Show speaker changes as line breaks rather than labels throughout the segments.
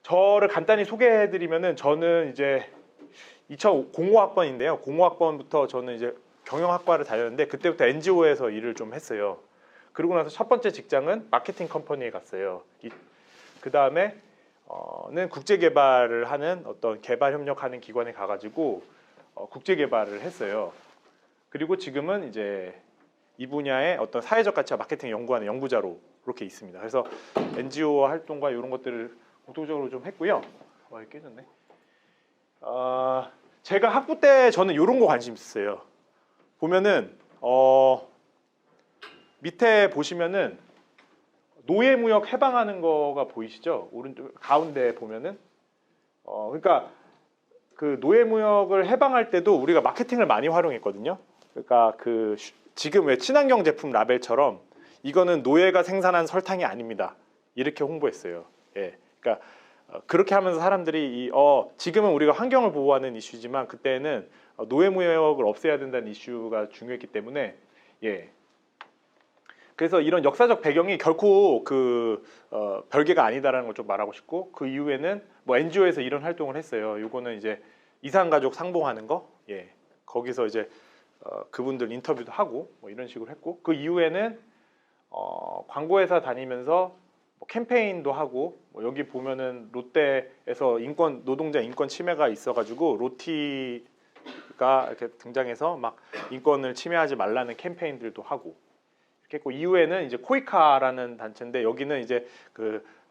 저를 간단히 소개해드리면은 저는 이제 2005학번인데요. 05학번부터 저는 이제 경영학과를 다녔는데 그때부터 NGO에서 일을 좀 했어요. 그러고 나서 첫 번째 직장은 마케팅 컴퍼니에 갔어요. 그 다음에 는 국제 개발을 하는 어떤 개발 협력하는 기관에 가가지고 국제 개발을 했어요. 그리고 지금은 이제 이 분야의 어떤 사회적 가치와 마케팅 연구하는 연구자로 이렇게 있습니다. 그래서 NGO 활동과 이런 것들을 공통적으로 좀 했고요. 와, 이거 깨졌네. 제가 학부 때 저는 이런 거 관심 있었어요. 보면은 밑에 보시면은 노예무역 해방하는 거가 보이시죠? 오른쪽 가운데 보면은 그러니까 그 노예무역을 해방할 때도 우리가 마케팅을 많이 활용했거든요. 그러니까 그 지금 왜 친환경 제품 라벨처럼 이거는 노예가 생산한 설탕이 아닙니다. 이렇게 홍보했어요. 예, 그러니까 그렇게 하면서 사람들이 지금은 우리가 환경을 보호하는 이슈지만 그때는 노예무역을 없애야 된다는 이슈가 중요했기 때문에 예. 그래서 이런 역사적 배경이 결코 별개가 아니다라는 걸 좀 말하고 싶고 그 이후에는 뭐 NGO에서 이런 활동을 했어요. 요거는 이제 이산가족 상봉하는 거, 예, 거기서 이제 그분들 인터뷰도 하고 뭐 이런 식으로 했고 그 이후에는 광고회사 다니면서 뭐 캠페인도 하고 뭐 여기 보면은 롯데에서 노동자 인권 침해가 있어가지고 로티가 이렇게 등장해서 막 인권을 침해하지 말라는 캠페인들도 하고. 했고 이후에는 이제 코이카라는 단체인데 여기는 이제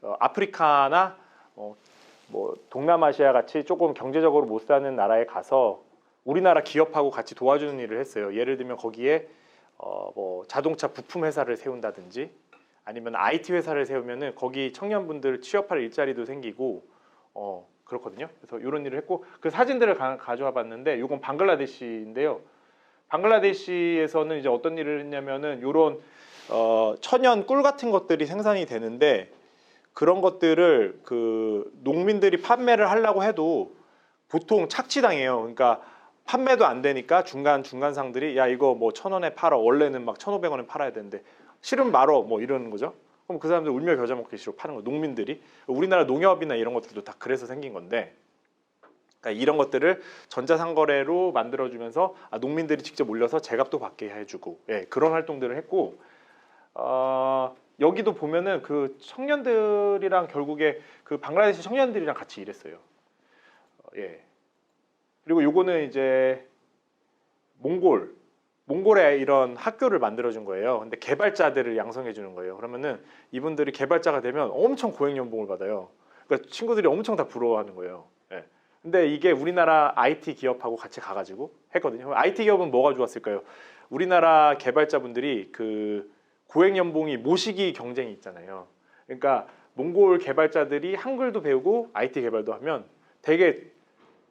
아프리카나 뭐 동남아시아 같이 조금 경제적으로 못 사는 나라에 가서 우리나라 기업하고 같이 도와주는 일을 했어요. 예를 들면 거기에 뭐 자동차 부품 회사를 세운다든지 아니면 IT 회사를 세우면은 거기 청년분들 취업할 일자리도 생기고 그렇거든요. 그래서 이런 일을 했고 그 사진들을 가져와 봤는데 이건 방글라데시인데요. 방글라데시에서는 이제 어떤 일을 했냐면은 이런 천연 꿀 같은 것들이 생산이 되는데 그런 것들을 그 농민들이 판매를 하려고 해도 보통 착취당해요. 그러니까 판매도 안 되니까 중간상들이 야 이거 뭐 1,000원에 팔아 원래는 막 1,500원에 팔아야 되는데 싫으면 말어 뭐 이러는 거죠. 그럼 그 사람들 울며 겨자 먹기 싫어 파는 거 농민들이 우리나라 농협이나 이런 것들도 다 그래서 생긴 건데. 그러니까 이런 것들을 전자상거래로 만들어주면서 농민들이 직접 올려서 제값도 받게 해주고 예, 그런 활동들을 했고 여기도 보면은 그 청년들이랑 결국에 그 방글라데시 청년들이랑 같이 일했어요. 예. 그리고 요거는 이제 몽골에 이런 학교를 만들어준 거예요. 근데 개발자들을 양성해 주는 거예요. 그러면은 이분들이 개발자가 되면 엄청 고액 연봉을 받아요. 그러니까 친구들이 엄청 다 부러워하는 거예요. 예. 근데 이게 우리나라 IT 기업하고 같이 가가지고 했거든요. IT 기업은 뭐가 좋았을까요? 우리나라 개발자분들이 그 고액 연봉이 모시기 경쟁이 있잖아요. 그러니까 몽골 개발자들이 한글도 배우고 IT 개발도 하면 되게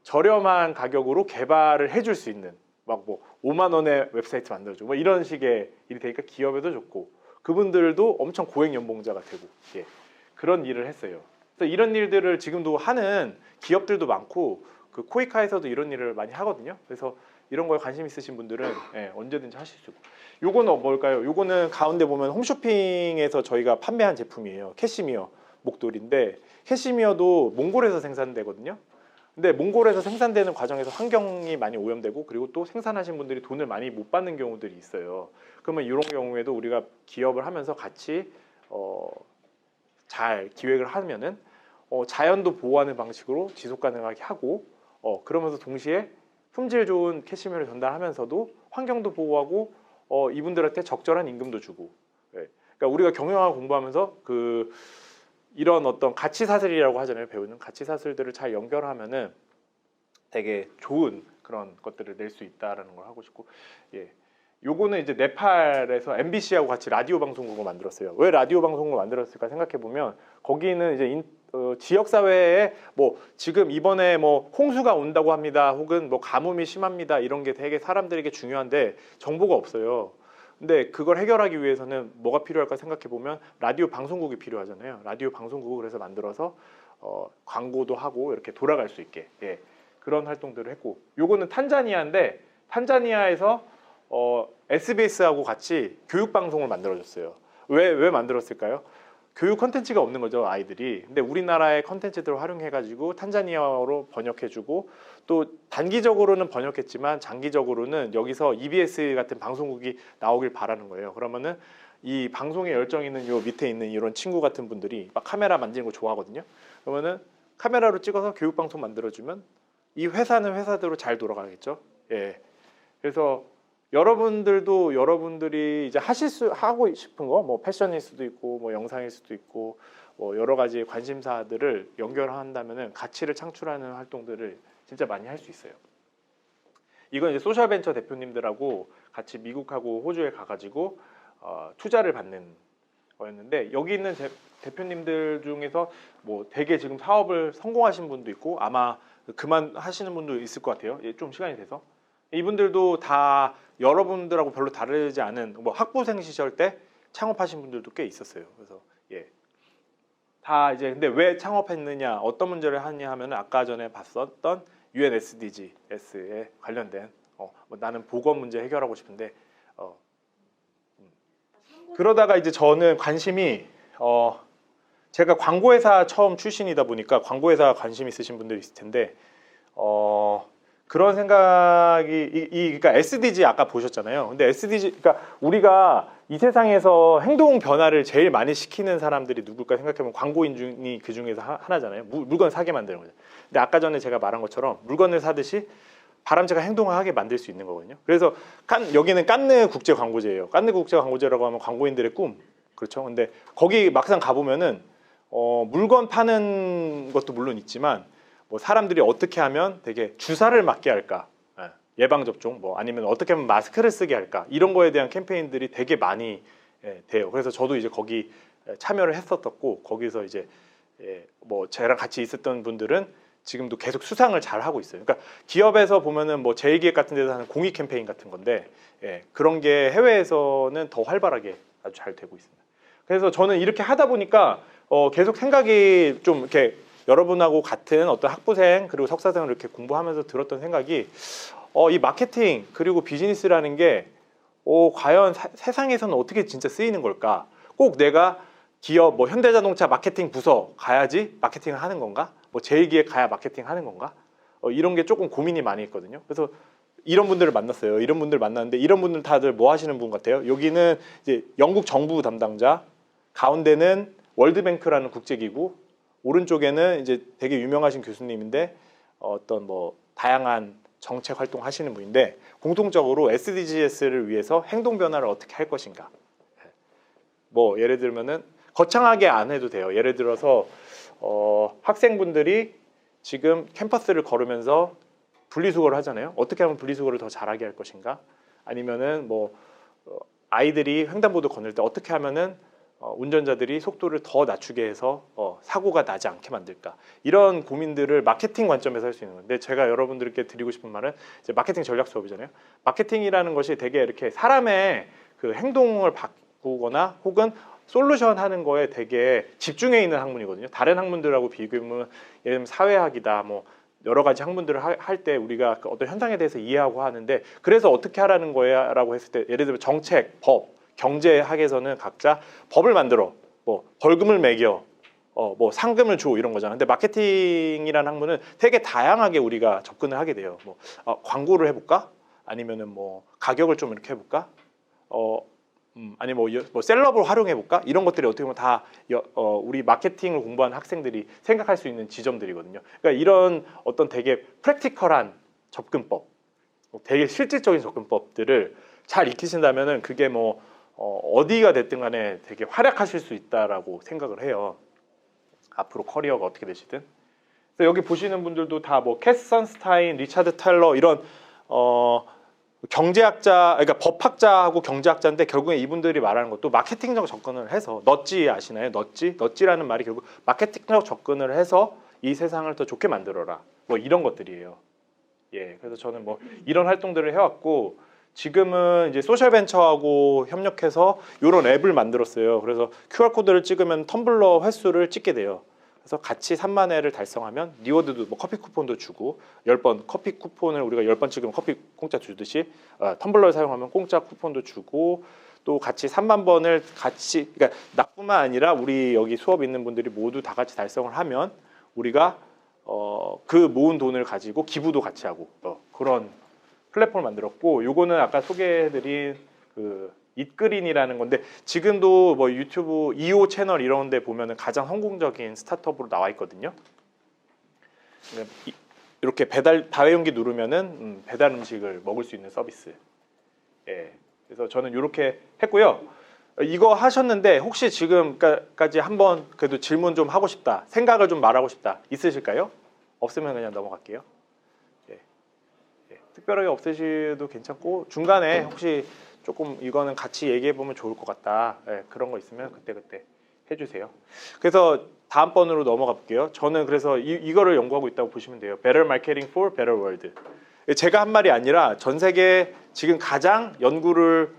저렴한 가격으로 개발을 해줄 수 있는 막 뭐 5만 원의 웹사이트 만들어줘 뭐 이런 식의 일이 되니까 기업에도 좋고 그분들도 엄청 고액 연봉자가 되고 예, 그런 일을 했어요. 그래서 이런 일들을 지금도 하는 기업들도 많고 그 코이카에서도 이런 일을 많이 하거든요. 그래서 이런 거에 관심 있으신 분들은 예, 언제든지 하실 수 있고. 요거는 뭘까요? 요거는 가운데 보면 홈쇼핑에서 저희가 판매한 제품이에요. 캐시미어 목도리인데 캐시미어도 몽골에서 생산되거든요. 근데 몽골에서 생산되는 과정에서 환경이 많이 오염되고 그리고 또 생산하신 분들이 돈을 많이 못 받는 경우들이 있어요. 그러면 이런 경우에도 우리가 기업을 하면서 같이 잘 기획을 하면은 자연도 보호하는 방식으로 지속 가능하게 하고 그러면서 동시에 품질 좋은 캐시미어를 전달하면서도 환경도 보호하고 이분들한테 적절한 임금도 주고 예. 그러니까 우리가 경영학을 공부하면서 이런 어떤 가치 사슬이라고 하잖아요. 배우는 가치 사슬들을 잘 연결하면은 되게 좋은 그런 것들을 낼 수 있다라는 걸 하고 싶고 예. 요거는 이제 네팔에서 MBC하고 같이 라디오 방송국을 만들었어요. 왜 라디오 방송국을 만들었을까 생각해 보면 거기는 이제 지역 사회에 뭐 지금 이번에 뭐 홍수가 온다고 합니다. 혹은 뭐 가뭄이 심합니다. 이런 게 되게 사람들에게 중요한데 정보가 없어요. 근데 그걸 해결하기 위해서는 뭐가 필요할까 생각해 보면 라디오 방송국이 필요하잖아요. 라디오 방송국을 그래서 만들어서 광고도 하고 이렇게 돌아갈 수 있게 예, 그런 활동들을 했고 요거는 탄자니아인데 탄자니아에서 SBS하고 같이 교육 방송을 만들어줬어요. 왜 만들었을까요? 교육 컨텐츠가 없는 거죠, 아이들이. 근데 우리나라의 컨텐츠들을 활용해가지고 탄자니아어로 번역해주고 또 단기적으로는 번역했지만 장기적으로는 여기서 EBS 같은 방송국이 나오길 바라는 거예요. 그러면은 이 방송에 열정 있는 요 밑에 있는 이런 친구 같은 분들이 막 카메라 만지는 거 좋아하거든요. 그러면은 카메라로 찍어서 교육 방송 만들어주면 이 회사는 회사대로 잘 돌아가겠죠. 예. 그래서 여러분들도 여러분들이 이제 하고 싶은 거, 뭐 패션일 수도 있고, 뭐 영상일 수도 있고, 뭐 여러 가지 관심사들을 연결한다면은 가치를 창출하는 활동들을 진짜 많이 할 수 있어요. 이건 이제 소셜벤처 대표님들하고 같이 미국하고 호주에 가가지고 투자를 받는 거였는데 여기 있는 대표님들 중에서 뭐 되게 지금 사업을 성공하신 분도 있고 아마 그만하시는 분도 있을 것 같아요. 좀 시간이 돼서. 이분들도 다 여러분들하고 별로 다르지 않은 뭐 학부생 시절 때 창업하신 분들도 꽤 있었어요. 그래서 예. 다 이제 근데 왜 창업했느냐, 어떤 문제를 하느냐 하면 아까 전에 봤었던 UN SDGs에 관련된 뭐 나는 보건 문제 해결하고 싶은데 그러다가 이제 저는 관심이 제가 광고회사 처음 출신이다 보니까 광고회사 관심 있으신 분들 있을 텐데 그런 생각이 그러니까 SDG 아까 보셨잖아요. 근데 SDG 그러니까 우리가 이 세상에서 행동 변화를 제일 많이 시키는 사람들이 누굴까 생각해보면 광고인이 그 중에서 하나잖아요. 물건 사게 만드는 거죠. 근데 아까 전에 제가 말한 것처럼 물건을 사듯이 바람직한 행동을 하게 만들 수 있는 거거든요. 그래서 여기는 깐느 국제 광고제예요. 깐느 국제 광고제라고 하면 광고인들의 꿈, 그렇죠. 근데 거기 막상 가보면은 물건 파는 것도 물론 있지만 뭐 사람들이 어떻게 하면 되게 주사를 맞게 할까, 예방 접종, 뭐 아니면 어떻게 하면 마스크를 쓰게 할까 이런 거에 대한 캠페인들이 되게 많이 돼요. 그래서 저도 이제 거기 참여를 했었고 거기서 이제 뭐 저랑 같이 있었던 분들은 지금도 계속 수상을 잘 하고 있어요. 그러니까 기업에서 보면은 뭐 제2기획 같은 데서 하는 공익 캠페인 같은 건데 그런 게 해외에서는 더 활발하게 아주 잘 되고 있습니다. 그래서 저는 이렇게 하다 보니까 계속 생각이 좀 이렇게 여러분하고 같은 어떤 학부생 그리고 석사생을 이렇게 공부하면서 들었던 생각이 이 마케팅 그리고 비즈니스라는 게 과연 세상에서는 어떻게 진짜 쓰이는 걸까? 꼭 내가 기업 뭐 현대자동차 마케팅 부서 가야지 마케팅을 하는 건가? 뭐 제2기획 가야 마케팅 하는 건가? 이런 게 조금 고민이 많이 있거든요. 그래서 이런 분들을 만났어요. 이런 분들 만났는데 이런 분들 다들 뭐 하시는 분 같아요? 여기는 이제 영국 정부 담당자, 가운데는 월드뱅크라는 국제기구, 오른쪽에는 이제 되게 유명하신 교수님인데 어떤 뭐 다양한 정책 활동 하시는 분인데 공통적으로 SDGs를 위해서 행동 변화를 어떻게 할 것인가. 뭐 예를 들면은 거창하게 안 해도 돼요. 예를 들어서 학생분들이 지금 캠퍼스를 걸으면서 분리수거를 하잖아요. 어떻게 하면 분리수거를 더 잘하게 할 것인가? 아니면은 뭐 아이들이 횡단보도 건널 때 어떻게 하면은 운전자들이 속도를 더 낮추게 해서 사고가 나지 않게 만들까? 이런 고민들을 마케팅 관점에서 할 수 있는 건데 제가 여러분들께 드리고 싶은 말은 이제 마케팅 전략 수업이잖아요. 마케팅이라는 것이 되게 이렇게 사람의 그 행동을 바꾸거나 혹은 솔루션 하는 거에 되게 집중해 있는 학문이거든요. 다른 학문들하고 비교하면 예를 들면 사회학이다 뭐 여러 가지 학문들을 할 때 우리가 그 어떤 현상에 대해서 이해하고 하는데 그래서 어떻게 하라는 거야 라고 했을 때 예를 들면 정책, 법, 경제학에서는 각자 법을 만들어 뭐 벌금을 매겨 뭐 상금을 줘 이런 거잖아. 근데 마케팅이라는 학문은 되게 다양하게 우리가 접근을 하게 돼요. 뭐 광고를 해볼까? 아니면은 뭐 가격을 좀 이렇게 해볼까? 아니 뭐 셀럽을 활용해볼까? 이런 것들이 어떻게 보면 다 우리 마케팅을 공부한 학생들이 생각할 수 있는 지점들이거든요. 그러니까 이런 어떤 되게 프랙티컬한 접근법, 되게 실질적인 접근법들을 잘 익히신다면은 그게 뭐 어디가 됐든 간에 되게 활약하실 수 있다라고 생각을 해요. 앞으로 커리어가 어떻게 되시든. 그래서 여기 보시는 분들도 다 뭐 캐스 선스타인, 리차드 텔러 이런 경제학자, 그러니까 법학자하고 경제학자인데 결국에 이분들이 말하는 것도 마케팅적 접근을 해서 넛지 아시나요? 넛지라는 말이 결국 마케팅적 접근을 해서 이 세상을 더 좋게 만들어라. 뭐 이런 것들이에요. 예, 그래서 저는 뭐 이런 활동들을 해왔고 지금은 이제 소셜벤처하고 협력해서 이런 앱을 만들었어요. 그래서 QR 코드를 찍으면 텀블러 횟수를 찍게 돼요. 그래서 같이 3만 회를 달성하면 리워드도 뭐 커피 쿠폰도 주고 10번 커피 쿠폰을 우리가 10번 찍으면 커피 공짜 주듯이 텀블러를 사용하면 공짜 쿠폰도 주고 또 같이 3만 번을 같이, 그러니까 나뿐만 아니라 우리 여기 수업 있는 분들이 모두 다 같이 달성을 하면 우리가 그 모은 돈을 가지고 기부도 같이 하고 그런 플랫폼을 만들었고, 요거는 아까 소개해드린 그 잇그린이라는 건데, 지금도 뭐 유튜브 2호 채널 이런 데 보면은 가장 성공적인 스타트업으로 나와 있거든요. 이렇게 배달 다회용기 누르면은 배달 음식을 먹을 수 있는 서비스. 예. 그래서 저는 이렇게 했고요. 이거 하셨는데 혹시 지금까지 한번 그래도 질문 좀 하고 싶다, 생각을 좀 말하고 싶다 있으실까요? 없으면 그냥 넘어갈게요. 예. 예. 특별하게 없으셔도 괜찮고, 중간에 혹시 조금 이거는 같이 얘기해 보면 좋을 것 같다, 예, 그런 거 있으면 그때 해주세요. 그래서 다음번으로 넘어가 볼게요. 저는 그래서 이거를 연구하고 있다고 보시면 돼요. Better Marketing for Better World. 제가 한 말이 아니라 전 세계 지금 가장 연구를,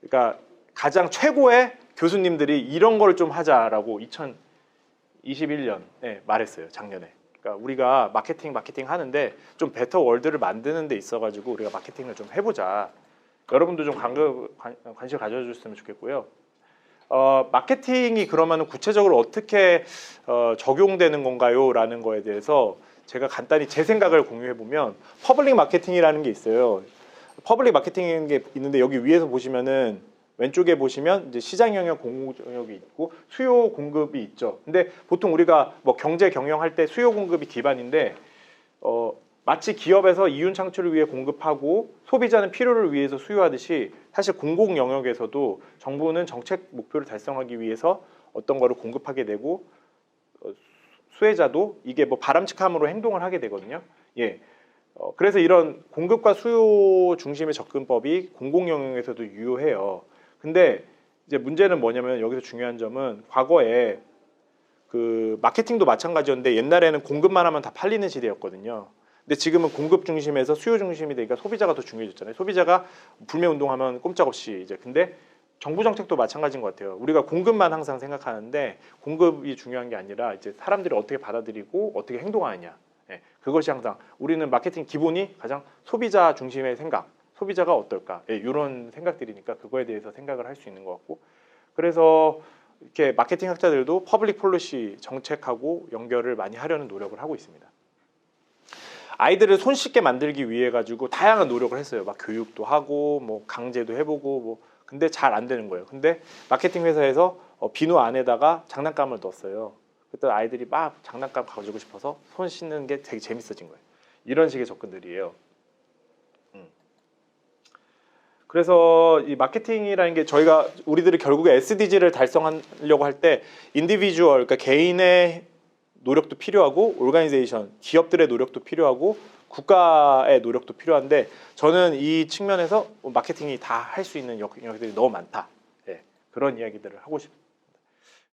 그러니까 가장 최고의 교수님들이 이런 걸 좀 하자라고 2021년에 말했어요. 작년에. 그러니까 우리가 마케팅 하는데 좀 베터 월드를 만드는 데 있어가지고 우리가 마케팅을 좀 해보자. 여러분도 좀 관심을 가져주셨으면 좋겠고요. 마케팅이 그러면 구체적으로 어떻게 적용되는 건가요? 라는 거에 대해서 제가 간단히 제 생각을 공유해 보면, 퍼블릭 마케팅이라는 게 있어요. 퍼블릭 마케팅이라는 게 있는데, 여기 위에서 보시면은 왼쪽에 보시면 이제 시장 영역, 공급 영역이 있고 수요 공급이 있죠. 근데 보통 우리가 뭐 경제 경영할 때 수요 공급이 기반인데, 마치 기업에서 이윤 창출을 위해 공급하고 소비자는 필요를 위해서 수요하듯이, 사실 공공 영역에서도 정부는 정책 목표를 달성하기 위해서 어떤 거를 공급하게 되고, 수혜자도 이게 뭐 바람직함으로 행동을 하게 되거든요. 예. 그래서 이런 공급과 수요 중심의 접근법이 공공 영역에서도 유효해요. 근데 이제 문제는 뭐냐면, 여기서 중요한 점은 과거에 그 마케팅도 마찬가지였는데, 옛날에는 공급만 하면 다 팔리는 시대였거든요. 근데 지금은 공급 중심에서 수요 중심이 되니까 소비자가 더 중요해졌잖아요. 소비자가 불매 운동하면 꼼짝없이 이제, 근데 정부 정책도 마찬가지인 것 같아요. 우리가 공급만 항상 생각하는데 공급이 중요한 게 아니라 이제 사람들이 어떻게 받아들이고 어떻게 행동하느냐. 예, 그것이 항상 우리는 마케팅 기본이 가장 소비자 중심의 생각, 소비자가 어떨까, 예, 이런 생각들이니까 그거에 대해서 생각을 할 수 있는 것 같고, 그래서 이렇게 마케팅 학자들도 퍼블릭 폴리시 정책하고 연결을 많이 하려는 노력을 하고 있습니다. 아이들을 손쉽게 만들기 위해 가지고 다양한 노력을 했어요. 막 교육도 하고 뭐 강제도 해보고 뭐, 근데 잘 안 되는 거예요. 근데 마케팅 회사에서 비누 안에다가 장난감을 넣었어요. 그때 아이들이 막 장난감 가지고 싶어서 손 씻는 게 되게 재밌어진 거예요. 이런 식의 접근들이에요. 그래서 이 마케팅이라는 게, 우리들이 결국에 SDG를 달성하려고 할 때 인디비주얼, 그러니까 개인의 노력도 필요하고, 오르가니제이션, 기업들의 노력도 필요하고, 국가의 노력도 필요한데, 저는 이 측면에서 마케팅이 다 할 수 있는 영역들이 너무 많다. 예, 그런 이야기들을 하고 싶습니다.